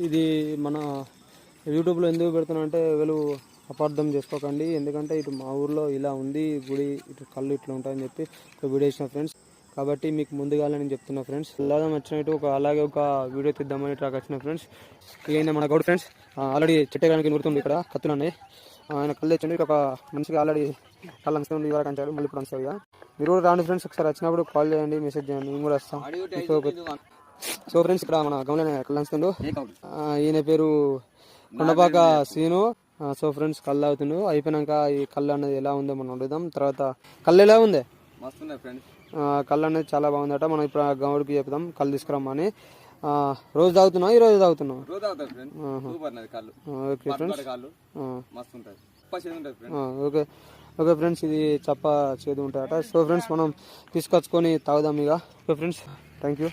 ఇది మన యూట్యూబ్లో ఎందుకు పెడుతున్నా అంటే వీళ్ళు అపార్థం చేసుకోకండి, ఎందుకంటే ఇటు మా ఊర్లో ఇలా ఉంది గుడి, ఇటు కళ్ళు ఇట్లా ఉంటాయని చెప్పి ఒక వీడియో ఇచ్చిన ఫ్రెండ్స్. కాబట్టి మీకు ముందుగానే నేను చెప్తున్నా ఫ్రెండ్స్. వెళ్ళాదని వచ్చినట్టు అలాగే ఒక వీడియో తీద్దామని ఇట్లా వచ్చిన ఫ్రెండ్స్. ఇక మన గౌడ్ ఫ్రెండ్స్ ఆల్రెడీ చెట్టేయడానికి నూరుతుంది, ఇక్కడ కత్తులున్నాయి. ఆయన కళ్ళు తెచ్చండి, ఒక మంచిగా ఆల్రెడీ కళ్ళు అంచుతుంది, ఇవాళ కంచారు, మళ్ళీ ఇప్పుడు అంచారు. ఇక మీరు కూడా రాండి ఫ్రెండ్స్, ఒకసారి వచ్చినప్పుడు కాల్ చేయండి, మెసేజ్ చేయండి, మేము కూడా వస్తాం. సో ఫ్రెండ్స్ ఇక్కడ మన గమలనే కళ్ళు అంచుతుండు, ఈయన పేరు కొండపాక సీను. సో ఫ్రెండ్స్ కళ్ళు అవుతుండు, అయిపోయినాక ఈ కళ్ళు అనేది ఎలా ఉందో మనం అడుగుదాం. తర్వాత కళ్ళు ఎలా ఉంది, కళ్ళు అనేది చాలా బాగుందట. మనం ఇప్పుడు గౌడికి చెప్దాం కళ్ళు తీసుకురమ్మని. రోజు తాగుతున్నావు, ఈ రోజు తాగుతున్నావు? Okay friends, okay okay friends, ఇది చప్ప చేదు ఉంటాయట. సో ఫ్రెండ్స్ మనం తీసుకొచ్చుకొని తాగుదాం ఇక. Okay friends, thank you.